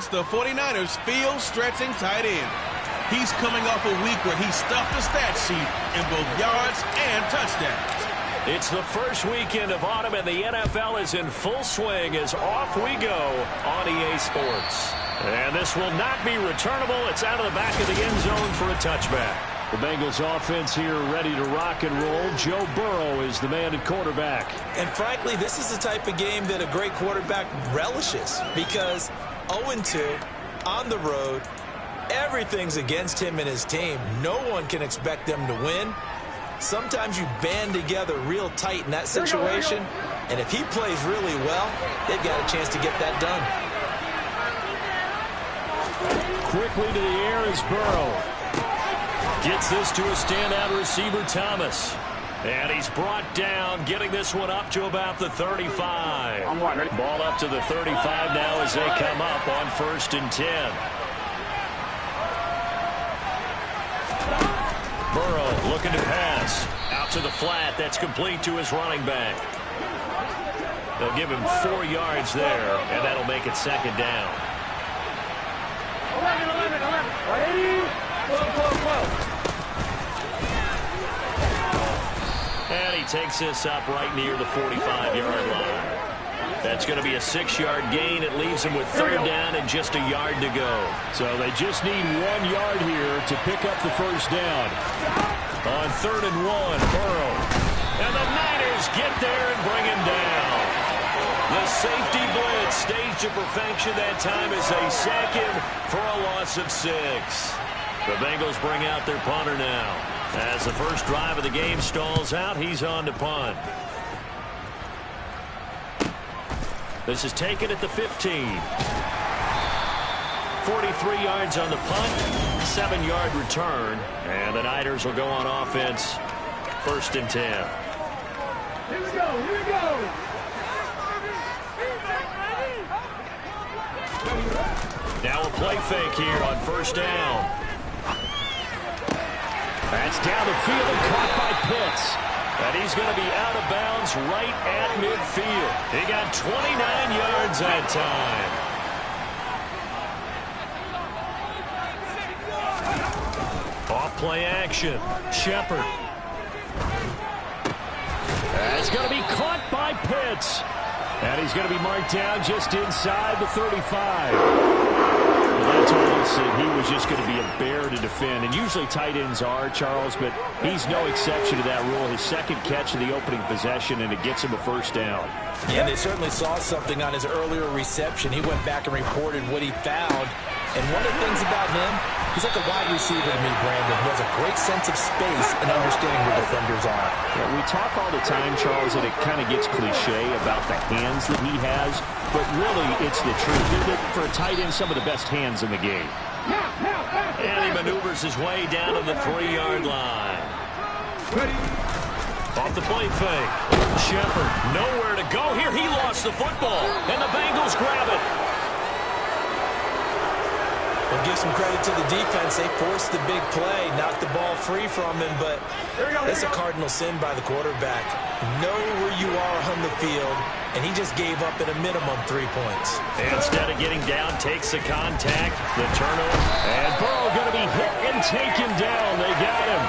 it's the 49ers field-stretching tight end. He's coming off a week where he stuffed the stat sheet in both yards and touchdowns. It's the first weekend of autumn, and the NFL is in full swing as off we go on EA Sports. And this will not be returnable. It's out of the back of the end zone for a touchback. The Bengals offense here ready to rock and roll. Joe Burrow is the man at quarterback. And frankly, this is the type of game that a great quarterback relishes, because 0-2 on the road, everything's against him and his team. No one can expect them to win. Sometimes you band together real tight in that situation, and if he plays really well, they've got a chance to get that done. Quickly to the air is Burrow. Gets this to a standout receiver, Thomas. And he's brought down, getting this one up to about the 35. Ball up to the 35 now as they come up on 1st and 10. Burrow looking to pass. Out to the flat. That's complete to his running back. They'll give him 4 yards there, and that'll make it 2nd down. 11. And he takes this up right near the 45-yard line. That's going to be a 6-yard gain. It leaves him with 3rd down and just a yard to go. So they just need 1 yard here to pick up the 1st down. On 3rd and 1, Burrow. And the Niners get there and bring him down. The safety blitz staged to perfection that time as they sack him for a loss of 6. The Bengals bring out their punter now. As the first drive of the game stalls out, he's on to punt. This is taken at the 15. 43 yards on the punt, 7-yard return, and the Niners will go on offense. 1st and 10. Here we go. Now a play fake here on 1st down. That's down the field and caught by Pitts. And he's going to be out of bounds right at midfield. He got 29 yards that time. Off play action. Shepard. That's going to be caught by Pitts. And he's going to be marked down just inside the 35. Well, that told us that he was just going to be a bear to defend. And usually tight ends are, Charles, but he's no exception to that rule. His 2nd catch of the opening possession, and it gets him a 1st down. Yeah, they certainly saw something on his earlier reception. He went back and reported what he found. And one of the things about him, he's like a wide receiver to me, Brandon. He has a great sense of space and understanding where defenders are. Yeah, we talk all the time, Charles, and it kind of gets cliche about the hands that he has, but really it's the truth. For a tight end, some of the best hands in the game. And he maneuvers his way down to the 3-yard line. Off the play fake. Shepard, nowhere to go here. He lost the football, and the Bengals grab it. We'll give some credit to the defense. They forced the big play, knocked the ball free from him, but that's a cardinal sin by the quarterback. Know where you are on the field, and he just gave up at a minimum 3 points. Instead of getting down, takes the contact, the turnover. And Burrow going to be hit and taken down. They got him.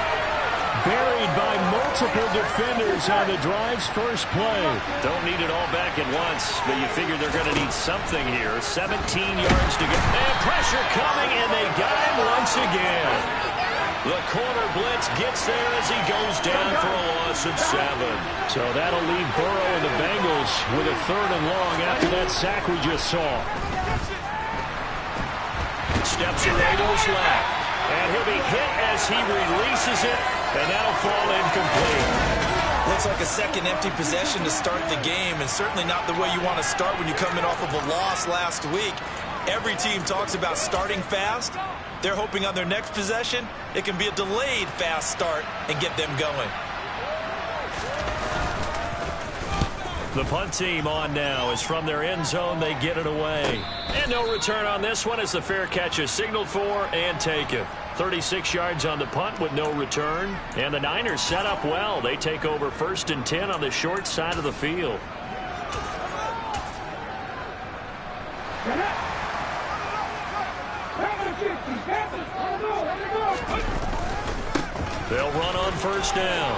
Buried by multiple defenders on the drive's first play. Don't need it all back at once, but you figure they're going to need something here. 17 yards to go. And pressure coming, and they got him once again. The corner blitz gets there as he goes down for a loss of 7. So that'll leave Burrow and the Bengals with a 3rd and long after that sack we just saw. Steps away to his left. And he'll be hit as he releases it. And that'll fall incomplete. Looks like a second empty possession to start the game, and certainly not the way you want to start when you're coming off of a loss last week. Every team talks about starting fast. They're hoping on their next possession, it can be a delayed fast start and get them going. The punt team on now is from their end zone. They get it away. And no return on this one as the fair catch is signaled for and taken. 36 yards on the punt with no return. And the Niners set up well. They take over 1st and 10 on the short side of the field. They'll run on first down.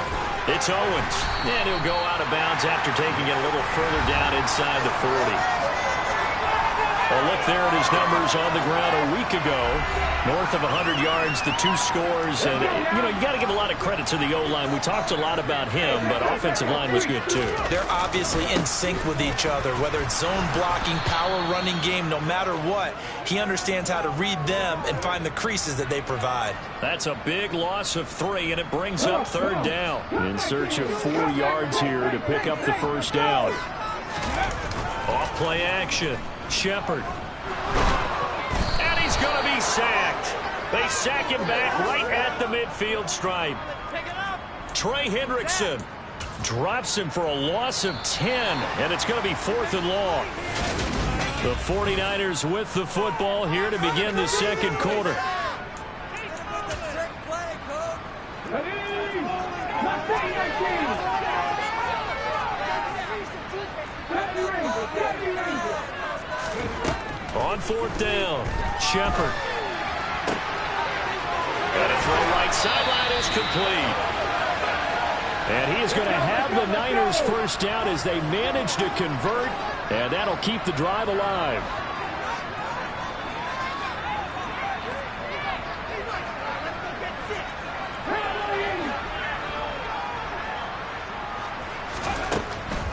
It's Owens. And he'll go out of bounds after taking it a little further down inside the 40. A look there at his numbers on the ground a week ago. North of 100 yards, the 2 scores. And, you got to give a lot of credit to the O-line. We talked a lot about him, but offensive line was good, too. They're obviously in sync with each other, whether it's zone blocking, power running game, no matter what. He understands how to read them and find the creases that they provide. That's a big loss of 3, and it brings up third down. In search of 4 yards here to pick up the first down. Off play action. Shepard. And he's going to be sacked. They sack him back right at the midfield stripe. Trey Hendrickson drops him for a loss of 10, and it's going to be 4th and long. The 49ers with the football here to begin the second quarter. On 4th down, Shepard. And a throw right sideline is complete. And he is going to have the Niners first down as they manage to convert, and that'll keep the drive alive.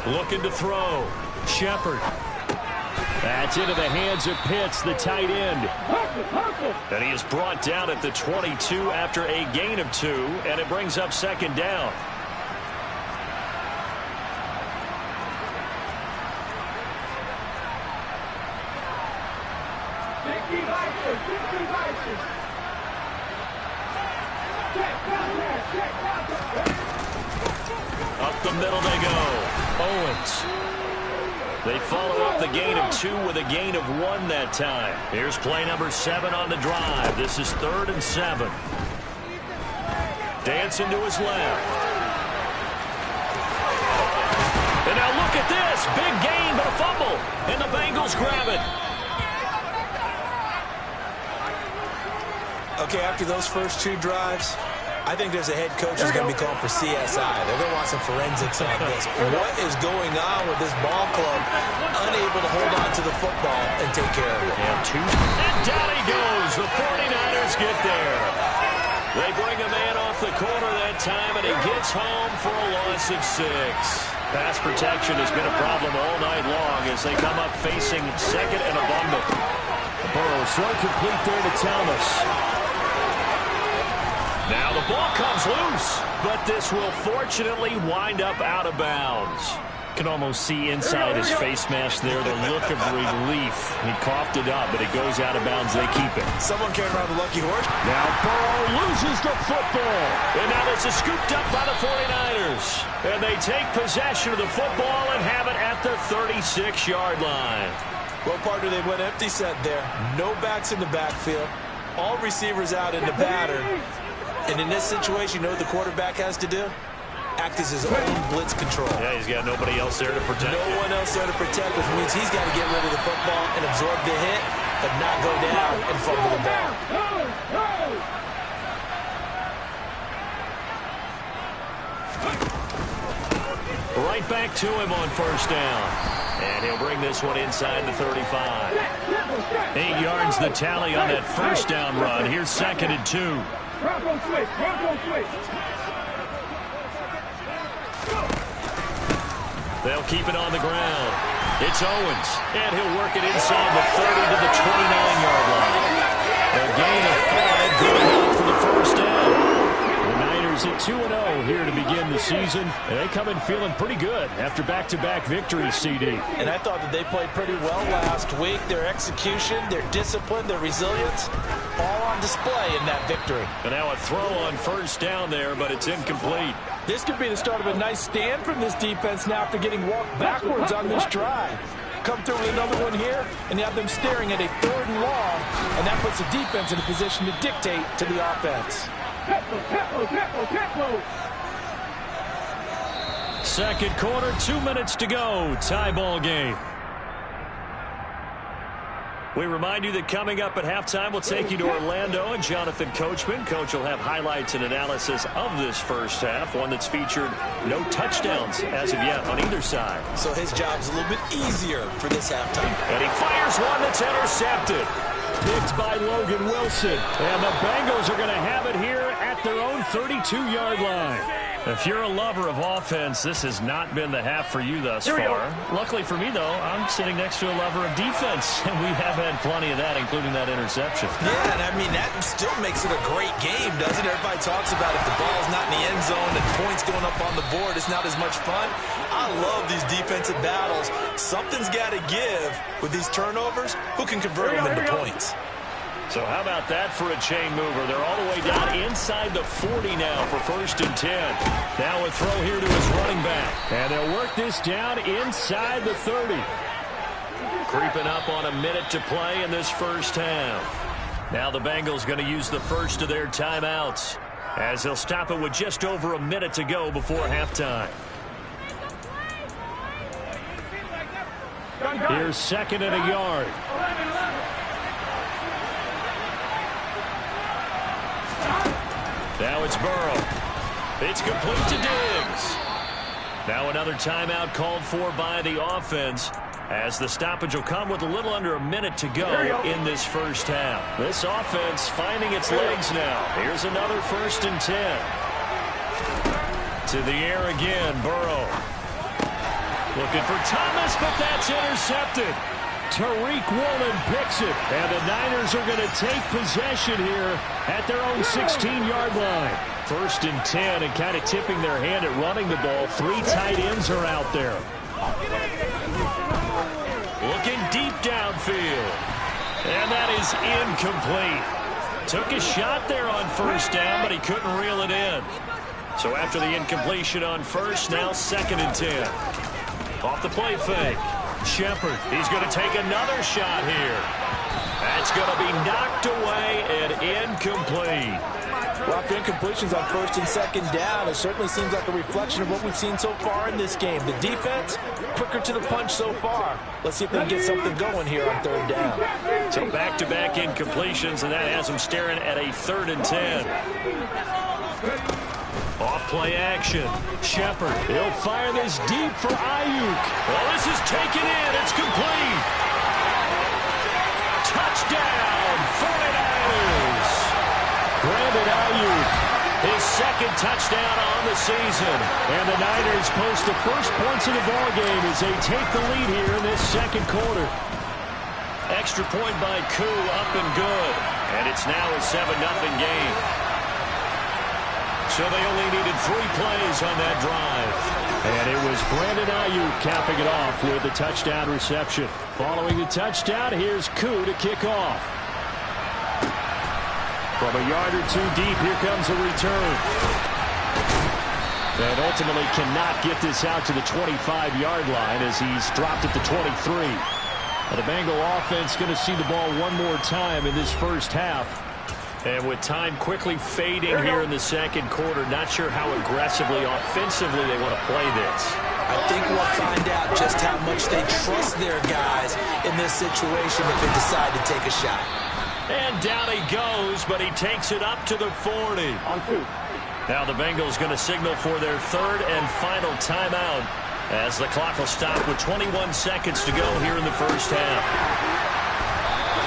Looking to throw. Shepard. That's into the hands of Pitts, the tight end. And he is brought down at the 22 after a gain of 2, and it brings up second down. Up the middle they go. Owens. They follow up the gain of 2 with a gain of 1 that time. Here's play number 7 on the drive. This is 3rd and 7. Dancing to his left. And now look at this. Big gain, but a fumble. And the Bengals grab it. Okay, after those first 2 drives, I think there's a head coach who's going to be calling for CSI. They're going to want some forensics on this. What is going on with this ball club unable to hold on to the football and take care of it? And down he goes. The 49ers get there. They bring a man off the corner that time, and he gets home for a loss of 6. Pass protection has been a problem all night long as they come up facing 2nd and abundant. Burrow throw complete there to Thomas. Now the ball comes loose, but this will fortunately wind up out of bounds. Can almost see inside his face mask there the look of relief. He coughed it up, but it goes out of bounds. They keep it. Someone came around the lucky horse. Now Burrow loses the football. And now this is scooped up by the 49ers. And they take possession of the football and have it at the 36-yard line. Well, partner, they went empty set there. No backs in the backfield. All receivers out in the pattern. And in this situation, you know what the quarterback has to do? Act as his own blitz control. Yeah, he's got nobody else there to protect. No one else there to protect, which means he's got to get rid of the football and absorb the hit, but not go down and fumble the ball. Right back to him on first down. And he'll bring this one inside the 35. 8 yards the tally on that first down run. Here's 2nd and 2. Bronco switch, Bronco switch. They'll keep it on the ground. It's Owens, and he'll work it inside the 30 to the 29-yard line. A gain of 5, good enough for the first down. The Niners at 2-0 here to begin the season. And they come in feeling pretty good after back-to-back victories, CD. And I thought that they played pretty well last week. Their execution, their discipline, their resilience, all on display in that victory. And now a throw on first down there, but it's incomplete. This could be the start of a nice stand from this defense now after getting walked backwards on this drive. Come through with another one here, and you have them staring at a 3rd and long, and that puts the defense in a position to dictate to the offense. Second quarter, 2 minutes to go. Tie ball game. We remind you that coming up at halftime, we'll take you to Orlando and Jonathan Coachman. Coach will have highlights and analysis of this first half, one that's featured no touchdowns as of yet on either side. So his job's a little bit easier for this halftime. And he fires one that's intercepted. Picked by Logan Wilson. And the Bengals are going to have it here at their own 32-yard line. If you're a lover of offense, this has not been the half for you thus far. Luckily for me, though, I'm sitting next to a lover of defense, and we have had plenty of that, including that interception. Yeah, and I mean, that still makes it a great game, doesn't it? Everybody talks about if the ball's not in the end zone and points going up on the board, it's not as much fun. I love these defensive battles. Something's got to give with these turnovers. Who can convert them into points? So how about that for a chain mover? They're all the way down inside the 40 now for 1st and 10. Now a throw here to his running back. And they'll work this down inside the 30. Creeping up on a minute to play in this first half. Now the Bengals going to use the first of their timeouts as they'll stop it with just over a minute to go before halftime. Here's 2nd and a yard. Now it's Burrow. It's complete to Diggs. Now another timeout called for by the offense as the stoppage will come with a little under a minute to go in this first half. This offense finding its legs now. Here's another 1st and 10. To the air again, Burrow. Looking for Thomas, but that's intercepted. Tariq Woolen picks it, and the Niners are going to take possession here at their own 16-yard line. 1st and 10, and kind of tipping their hand at running the ball. 3 tight ends are out there. Looking deep downfield, and that is incomplete. Took a shot there on 1st down, but he couldn't reel it in. So after the incompletion on 1st, now 2nd and 10. Off the play fake. Shepard, he's going to take another shot here. That's going to be knocked away and incomplete. Well, after incompletions on 1st and 2nd down, it certainly seems like a reflection of what we've seen so far in this game. The defense, quicker to the punch so far. Let's see if they can get something going here on 3rd down. So back-to-back incompletions, and that has them staring at a 3rd and 10. Off-play action. Shepard, he'll fire this deep for Ayuk. Well, this is taken in. It's complete. Touchdown, 49ers. Brandon Ayuk, his 2nd touchdown on the season. And the Niners post the first points of the ballgame as they take the lead here in this 2nd quarter. Extra point by Koo, up and good. And it's now a 7-0 game. So they only needed 3 plays on that drive. And it was Brandon Ayuk capping it off with a touchdown reception. Following the touchdown, here's Koo to kick off. From a yard or 2 deep, here comes a return. And ultimately cannot get this out to the 25-yard line as he's dropped at the 23. Now the Bengal offense going to see the ball one more time in this first half. And with time quickly fading here in the 2nd quarter, not sure how aggressively, offensively they want to play this. I think we'll find out just how much they trust their guys in this situation if they decide to take a shot. And down he goes, but he takes it up to the 40. Now the Bengals going to signal for their 3rd and final timeout as the clock will stop with 21 seconds to go here in the first half.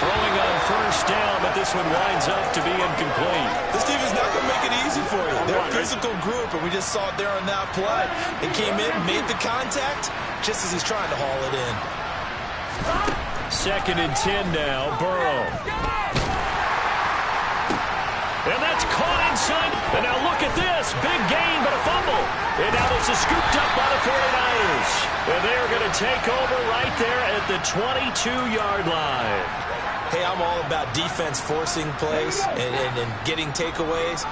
Throwing on 1st down, but this one winds up to be incomplete. This team is not going to make it easy for you. They're a physical group, and we just saw it there on that play. They came in, made the contact, just as he's trying to haul it in. 2nd and 10 now, Burrow. And that's caught inside. And now look at this. Big gain, but a fumble. And now this is scooped up by the 49ers. And they're going to take over right there at the 22-yard line. Hey, I'm all about defense forcing plays and getting takeaways.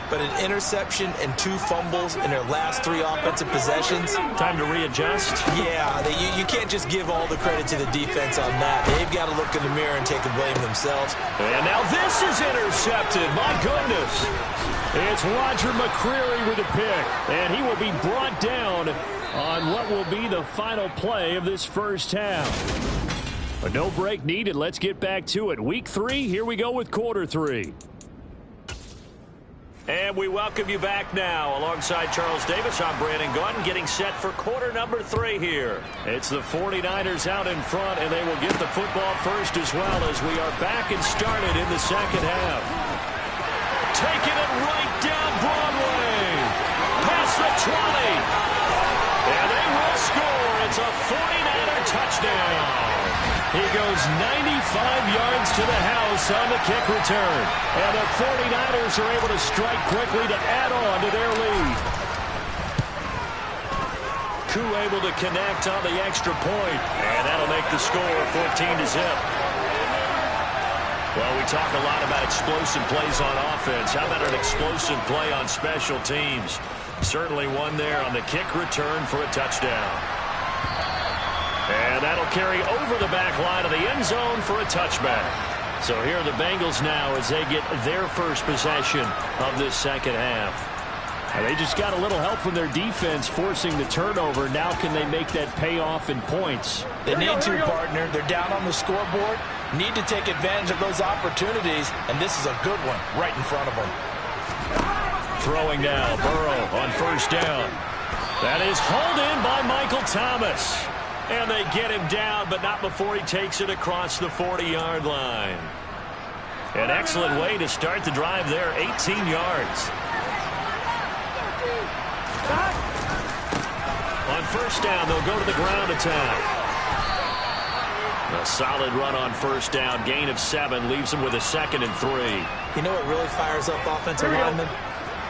But an interception and 2 fumbles in their last 3 offensive possessions. Time to readjust? Yeah, you can't just give all the credit to the defense on that. They've got to look in the mirror and take the blame themselves. And now this is intercepted. My goodness. It's Roger McCreary with a pick. And he will be brought down on what will be the final play of this first half. But no break needed. Let's get back to it. Week 3, here we go with quarter 3. And we welcome you back now. Alongside Charles Davis, I'm Brandon Gaudin, getting set for quarter number 3 here. It's the 49ers out in front, and they will get the football first as well as we are back and started in the second half. Taking it right down Broadway. Past the 20. And they will score. It's a 49er touchdown. He goes 95 yards to the house on the kick return. And the 49ers are able to strike quickly to add on to their lead. Koo able to connect on the extra point. And that'll make the score 14-0. Well, we talk a lot about explosive plays on offense. How about an explosive play on special teams? Certainly one there on the kick return for a touchdown. And that'll carry over the back line of the end zone for a touchback. So here are the Bengals now as they get their first possession of this second half. And they just got a little help from their defense forcing the turnover. Now can they make that pay off in points? They need to, partner. They're down on the scoreboard. Need to take advantage of those opportunities, and this is a good one right in front of them. Throwing now, Burrow on first down. That is hauled in by Michael Thomas. And they get him down, but not before he takes it across the 40-yard line. An excellent way to start the drive there, 18 yards. On first down, they'll go to the ground attack. A solid run on first down, gain of 7, leaves them with a 2nd and 3. You know what really fires up offensive linemen?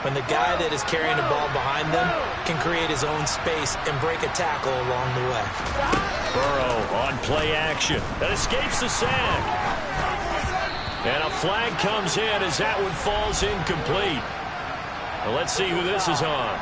When the guy that is carrying the ball behind them can create his own space and break a tackle along the way. Burrow on play action. That escapes the sack. And a flag comes in as that one falls incomplete. Well, let's see who this is on.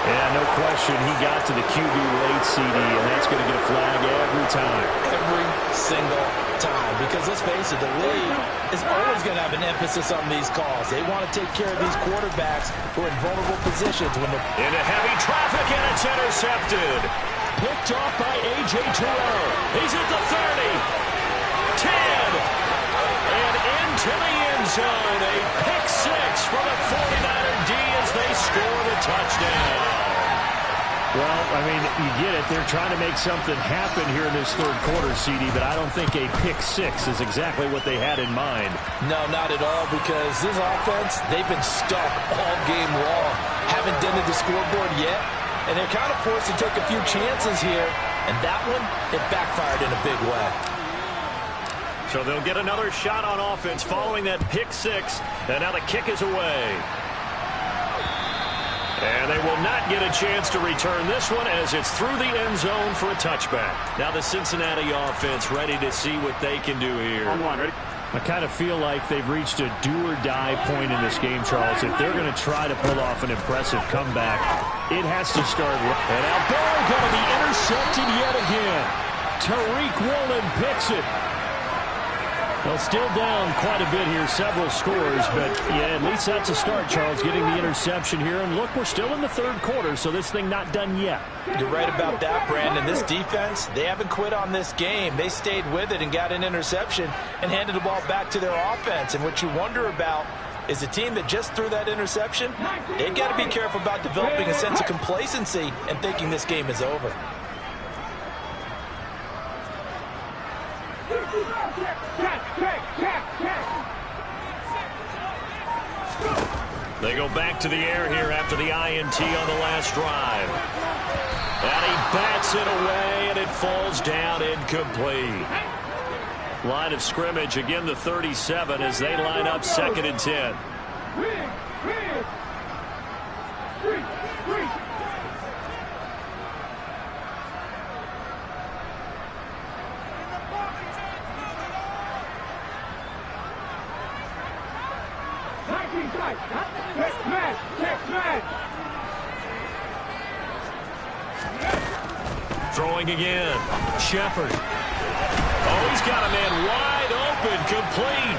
Yeah, no question. He got to the QB late, CD, and that's going to get a flag every time. Every single time. Because let's face it, the league is always going to have an emphasis on these calls. They want to take care of these quarterbacks who are in vulnerable positions when they're into heavy traffic, and it's intercepted. Picked off by A.J. Terrell. He's at the 30. 10. And into the end zone. A pick 6 for the 49er D as they score the touchdown. Well, I mean, you get it. They're trying to make something happen here in this third quarter, CD, but I don't think a pick 6 is exactly what they had in mind. No, not at all, because this offense, they've been stuck all game long. Haven't dented the scoreboard yet, and they're kind of forced to take a few chances here, and that one, it backfired in a big way. So they'll get another shot on offense following that pick 6, and now the kick is away. And they will not get a chance to return this one as it's through the end zone for a touchback. Now the Cincinnati offense ready to see what they can do here. I kind of feel like they've reached a do-or-die point in this game, Charles. If they're going to try to pull off an impressive comeback, it has to start. And now Burrow going to be intercepted yet again. Tariq Woolen picks it. Well, still down quite a bit here, several scores, but yeah, at least that's a start, Charles, getting the interception here. And look, we're still in the third quarter, so this thing not done yet. You're right about that, Brandon. This defense, they haven't quit on this game. They stayed with it and got an interception and handed the ball back to their offense. And what you wonder about is the team that just threw that interception, they've got to be careful about developing a sense of complacency and thinking this game is over. They go back to the air here after the INT on the last drive. And he bats it away, and it falls down incomplete. Line of scrimmage, again the 37 as they line up 2nd and 10. Throwing again. Shepard. Oh, he's got a man wide open, complete.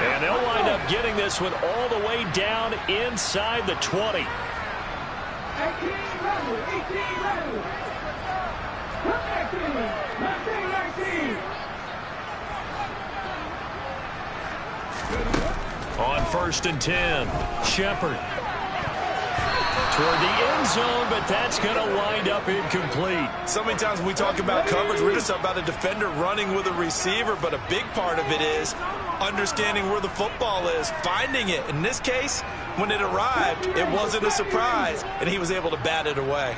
And they'll wind up getting this one all the way down inside the 20. On 1st and 10, Shepard. Toward the end zone, but that's going to wind up incomplete. So many times when we talk about coverage, we're just about a defender running with a receiver, but a big part of it is understanding where the football is, finding it. In this case, when it arrived, it wasn't a surprise, and he was able to bat it away.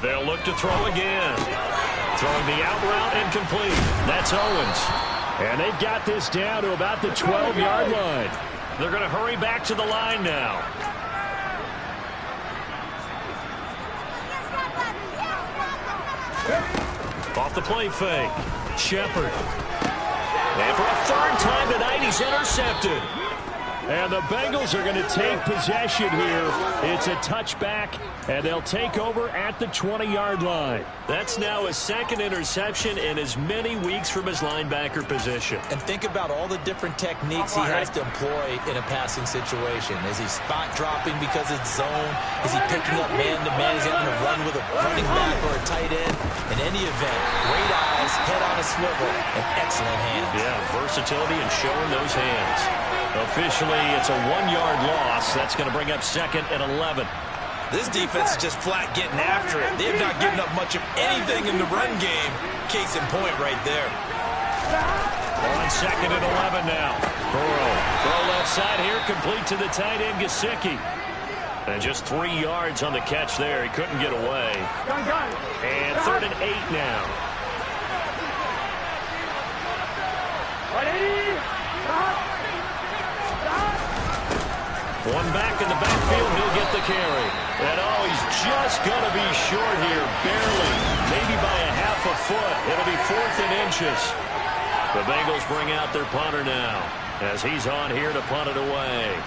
They'll look to throw again. Throwing the out route incomplete. That's Owens. And they've got this down to about the 12-yard line. They're going to hurry back to the line now. Off the play fake. Shepard. And for a third time tonight, he's intercepted. And the Bengals are going to take possession here. It's a touchback, and they'll take over at the 20-yard line. That's now his second interception in as many weeks from his linebacker position. And think about all the different techniques he has to employ in a passing situation. Is he spot dropping because it's zone? Is he picking up man-to-man? Is he having to run with a running back or a tight end? In any event, great eyes, head on a swivel, and excellent hands. Yeah, versatility and showing those hands. Officially, it's a 1-yard loss. That's going to bring up 2nd and 11. This defense is just flat getting after it. They have not given up much of anything in the run game. Case in point right there. On 2nd and 11 now. Burrow, throw left side here, complete to the tight end, Gesicki. And just 3 yards on the catch there. He couldn't get away. And 3rd and 8 now. One back in the backfield, he'll get the carry. And oh, he's just going to be short here, barely. Maybe by a half a foot. It'll be 4th and inches. The Bengals bring out their punter now as he's on here to punt it away.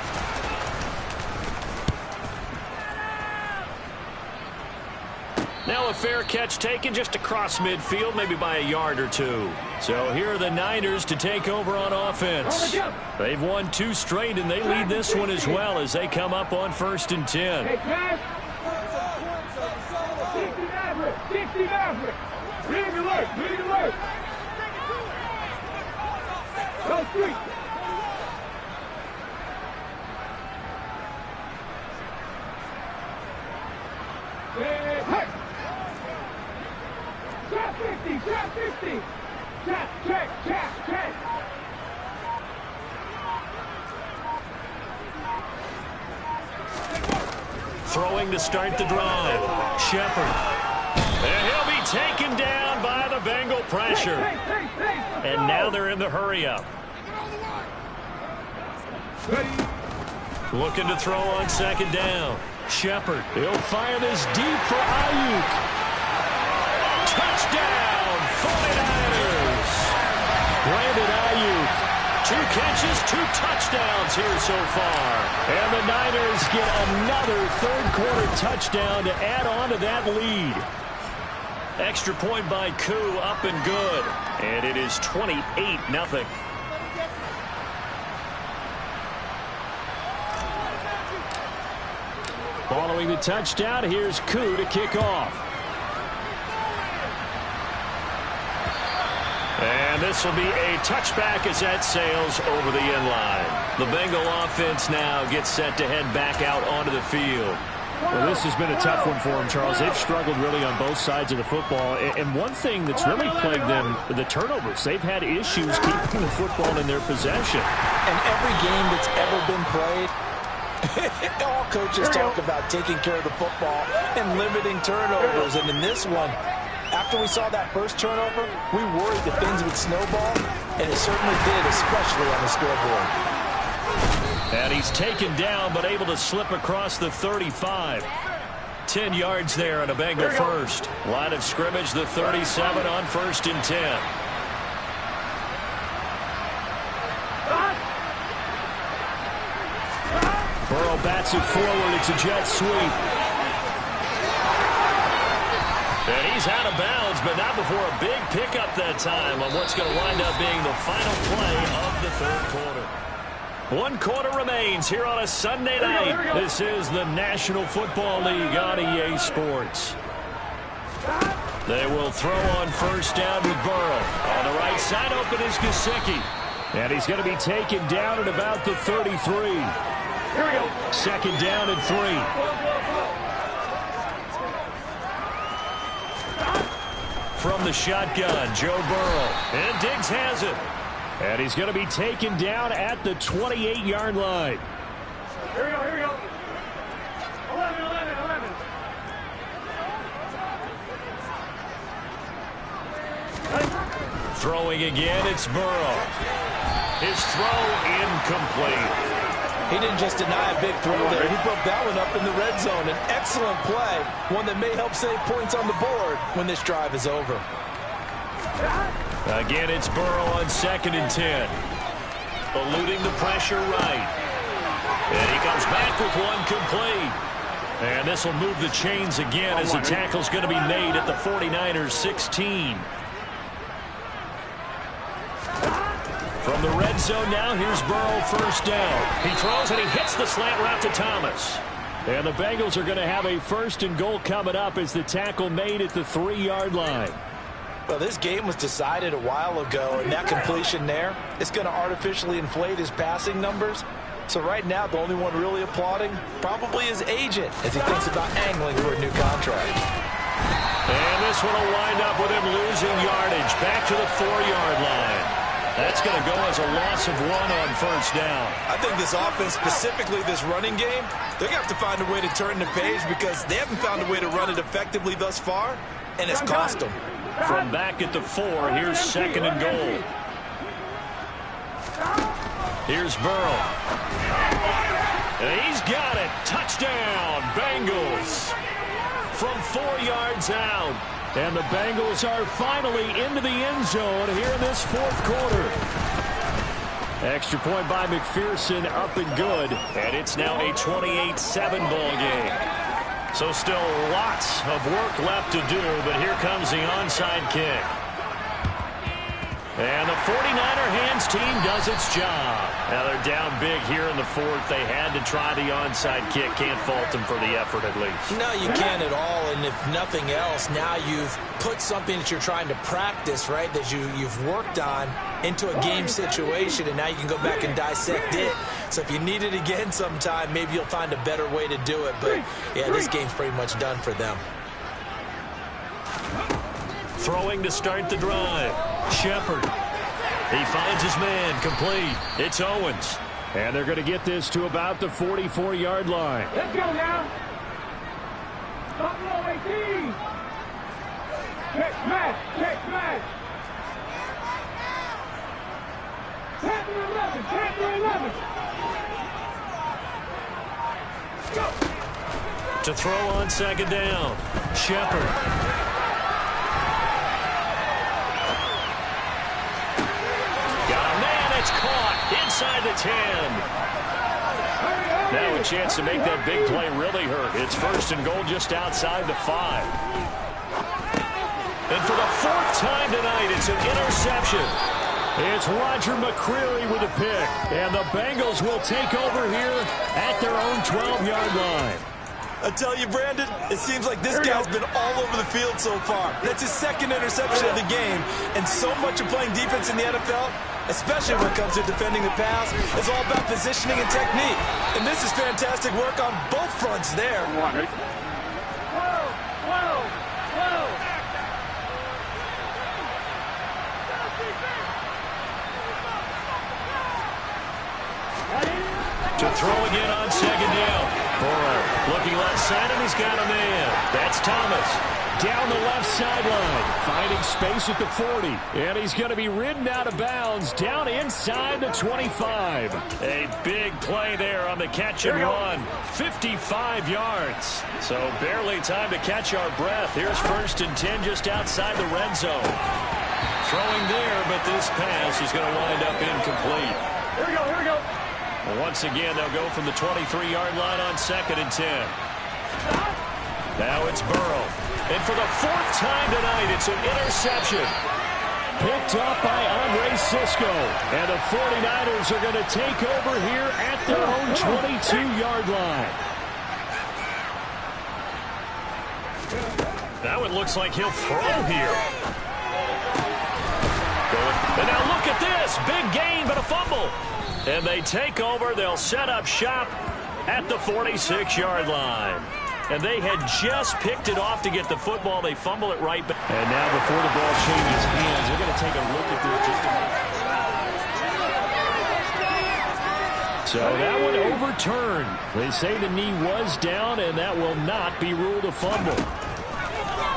Now a fair catch taken just across midfield, maybe by a yard or two. So here are the Niners to take over on offense. They've won 2 straight, and they lead this one as well as they come up on 1st and 10. Throwing to start the drive. Shepard. And he'll be taken down by the Bengal pressure. And now they're in the hurry-up. Looking to throw on 2nd down. Shepard. He'll fire this deep for Ayuk. Touchdown, 49ers. Brandon Ayuk. 2 catches, 2 touchdowns here so far. And the Niners get another 3rd-quarter touchdown to add on to that lead. Extra point by Koo, up and good. And it is 28-0. Following the touchdown, here's Koo to kick off. And this will be a touchback as that sails over the end line. The Bengal offense now gets set to head back out onto the field. Well, this has been a tough one for them, Charles. They've struggled really on both sides of the football. And one thing that's really plagued them, the turnovers. They've had issues keeping the football in their possession. And every game that's ever been played, all coaches talk about taking care of the football and limiting turnovers. And in this one, after we saw that first turnover, we worried that things would snowball, and it certainly did, especially on the scoreboard. And he's taken down, but able to slip across the 35. 10 yards there on a Bengal first. Line of scrimmage, the 37 on 1st and 10. Burrow bats it forward. It's a jet sweep. And he's out of bounds, but not before a big pickup that time on what's going to wind up being the final play of the third quarter. 1 quarter remains here on a Sunday night. This is the National Football League on EA Sports. They will throw on first down with Burrow. On the right side, open is Gesicki. And he's going to be taken down at about the 33. Here we go. Second down and 3. From the shotgun, Joe Burrow. And Diggs has it. And he's going to be taken down at the 28-yard line. Here we go, here we go. 11, 11, 11. Throwing again, it's Burrow. His throw incomplete. He didn't just deny a big throw there. He broke that one up in the red zone. An excellent play, one that may help save points on the board when this drive is over. Again, it's Burrow on 2nd and 10. Eluding the pressure right. And he comes back with one complete. And this will move the chains again as the tackle's going to be made at the 49ers 16. From the red zone now, here's Burrow first down. He throws and he hits the slant route to Thomas. And the Bengals are going to have a 1st and goal coming up as the tackle made at the 3-yard line. Well, this game was decided a while ago, and that completion there is going to artificially inflate his passing numbers. So right now, the only one really applauding probably his agent as he thinks about angling for a new contract. And this one will wind up with him losing yardage back to the 4-yard line. That's going to go as a loss of 1 on first down. I think this offense, specifically this running game, they're going to have to find a way to turn the page because they haven't found a way to run it effectively thus far, and it's cost them. From back at the 4, here's 2nd and goal. Here's Burrow. And he's got it. Touchdown, Bengals. From 4 yards out. And the Bengals are finally into the end zone here in this 4th quarter. Extra point by McPherson, up and good. And it's now a 28-7 ball game. So still lots of work left to do, but here comes the onside kick. And the 49er hands team does its job. Now they're down big here in the 4th. They had to try the onside kick. Can't fault them for the effort at least. No, you can't at all. And if nothing else, now you've put something that you're trying to practice, right, that you've worked on into a game situation, and now you can go back and dissect it. So if you need it again sometime, maybe you'll find a better way to do it. But, yeah, this game's pretty much done for them. Throwing to start the drive. Shepard. He finds his man complete. It's Owens. And they're going to get this to about the 44-yard line. Let's go now. Stop roll 18. Check smash. Check smash. Tap 11. Tap 11. Go. To throw on 2nd down. Shepard. Caught inside the 10. Now a chance to make that big play really hurt. It's 1st and goal just outside the 5. And for the 4th time tonight, it's an interception. It's Roger McCreary with a pick. And the Bengals will take over here at their own 12-yard line. I tell you, Brandon, it seems like this guy's been all over the field so far. That's his 2nd interception of the game. And so much of playing defense in the NFL, especially when it comes to defending the pass, is all about positioning and technique. And this is fantastic work on both fronts there. Whoa, whoa, whoa. To throw again on 2nd down. Burrow looking left side, and he's got a man. That's Thomas. Down the left sideline, finding space at the 40. And he's going to be ridden out of bounds down inside the 25. A big play there on the catch and run. 55 yards. So barely time to catch our breath. Here's 1st and 10 just outside the red zone. Throwing there, but this pass is going to wind up incomplete. Here we go, here we go. Well, once again, they'll go from the 23-yard line on 2nd and 10. Now it's Burrow. And for the 4th time tonight, it's an interception. Picked up by Andre Sisco. And the 49ers are going to take over here at their own 22-yard line. Now it looks like he'll throw here. And now look at this. Big gain, but a fumble. And they take over. They'll set up shop at the 46-yard line. And they had just picked it off to get the football. They fumble it right back. And now before the ball changes hands, they're going to take a look at this just to make. So that one overturned. They say the knee was down, and that will not be ruled a fumble.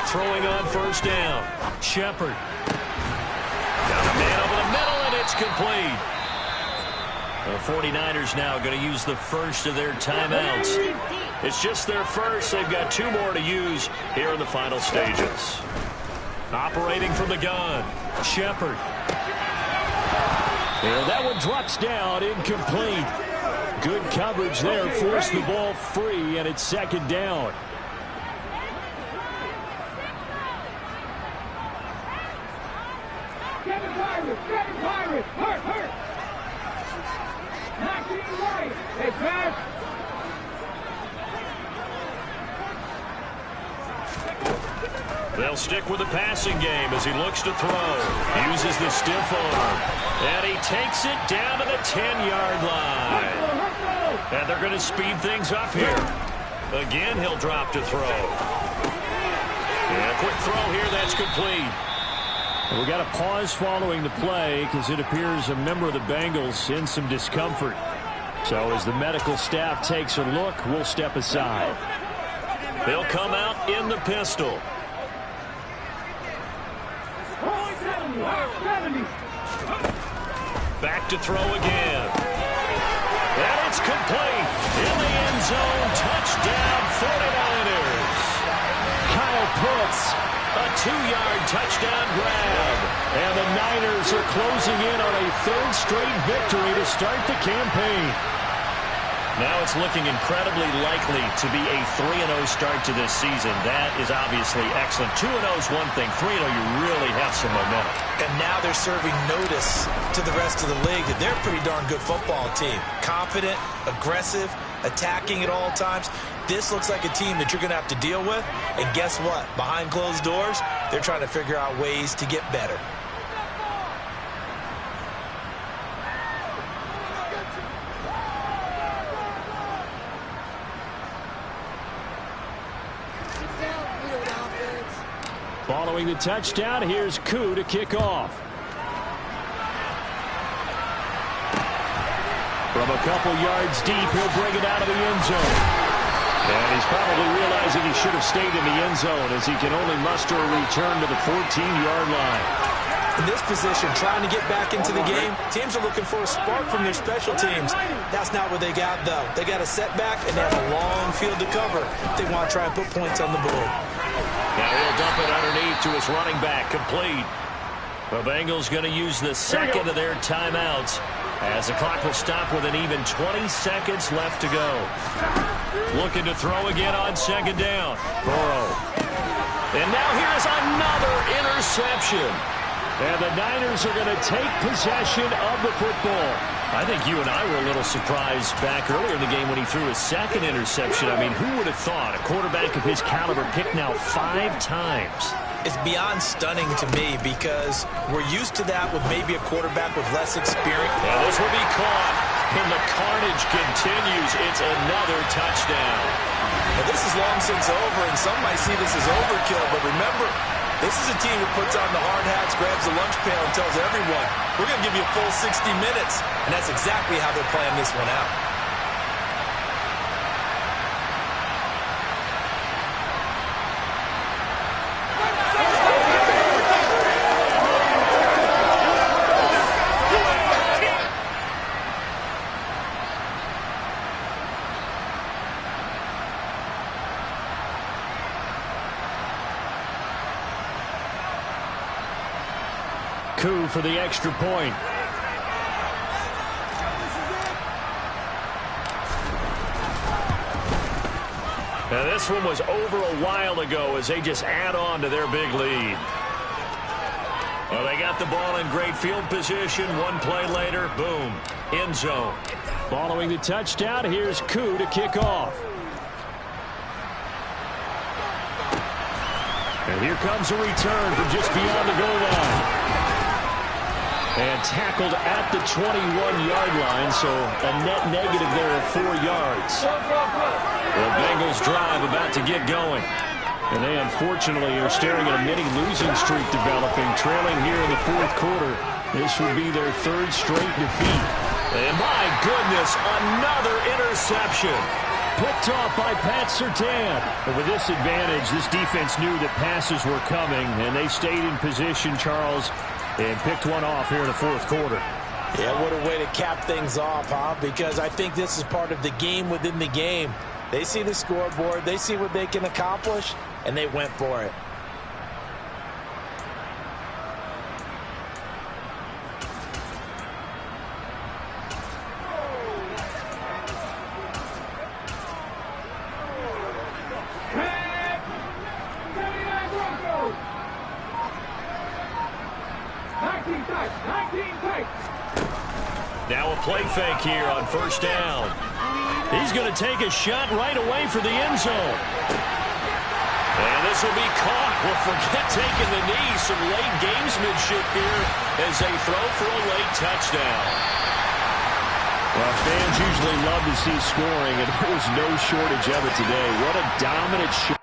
Throwing on 1st down. Shepard. Got a man over the middle, and it's complete. The 49ers now going to use the first of their timeouts. It's just their first. They've got 2 more to use here in the final stages. Operating from the gun. Shepard. And that one drops down, incomplete. Good coverage there. Forced the ball free, and it's 2nd down. Pirates! Hurt! Not being right! Hey, pass! They'll stick with the passing game as he looks to throw. Uses the stiff arm. And he takes it down to the 10-yard line. And they're going to speed things up here. Again, he'll drop to throw. And a quick throw here. That's complete. We got a pause following the play because it appears a member of the Bengals in some discomfort. So as the medical staff takes a look, we'll step aside. They'll come out in the pistol. Back to throw again. And it's complete. In the end zone. Touchdown 49ers. Kyle Pitts. A 2-yard touchdown grab. And the Niners are closing in on a 3rd straight victory to start the campaign. Now it's looking incredibly likely to be a 3-0 start to this season. That is obviously excellent. 2-0 is one thing. 3-0, you really have some momentum. And now they're serving notice to the rest of the league that they're a pretty darn good football team. Confident, aggressive, attacking at all times. This looks like a team that you're going to have to deal with. And guess what? Behind closed doors, they're trying to figure out ways to get better. Following the touchdown, here's Koo to kick off. From a couple yards deep, he'll bring it out of the end zone. And he's probably realizing he should have stayed in the end zone as he can only muster a return to the 14-yard line. In this position, trying to get back into the game, teams are looking for a spark from their special teams. That's not what they got, though. They got a setback, and they have a long field to cover if they want to try and put points on the board. Now he'll dump it underneath to his running back, complete. The Bengals going to use the second of their timeouts as the clock will stop with an even 20 seconds left to go. Looking to throw again on 2nd down. Burrow. And now here's another interception. And the Niners are going to take possession of the football. I think you and I were a little surprised back earlier in the game when he threw his 2nd interception. I mean, who would have thought a quarterback of his caliber picked now 5 times? It's beyond stunning to me because we're used to that with maybe a quarterback with less experience. And this will be caught. And the carnage continues. It's another touchdown. Well, this is long since over, and some might see this as overkill. But remember, this is a team that puts on the hard hats, grabs the lunch pail, and tells everyone, we're going to give you a full 60 minutes. And that's exactly how they're playing this one out. Koo for the extra point. Now, this one was over a while ago as they just add on to their big lead. Well, they got the ball in great field position. One play later, boom, end zone. Following the touchdown, here's Koo to kick off. And here comes a return from just beyond the goal line. And tackled at the 21-yard line, so a net negative there of 4 yards. The Bengals drive about to get going. And they unfortunately are staring at a mini losing streak developing, trailing here in the fourth quarter. This would be their third straight defeat. And my goodness, another interception. Picked off by Pat Surtain. And with this advantage, this defense knew that passes were coming, and they stayed in position, Charles, and picked one off here in the fourth quarter. Yeah, what a way to cap things off, huh? Because I think this is part of the game within the game. They see the scoreboard, they see what they can accomplish, and they went for it. Now a play fake here on first down. He's going to take a shot right away for the end zone. And this will be caught. Well, forget taking the knee. Some late gamesmanship here as they throw for a late touchdown. Well, fans usually love to see scoring, and there was no shortage of it today. What a dominant shot.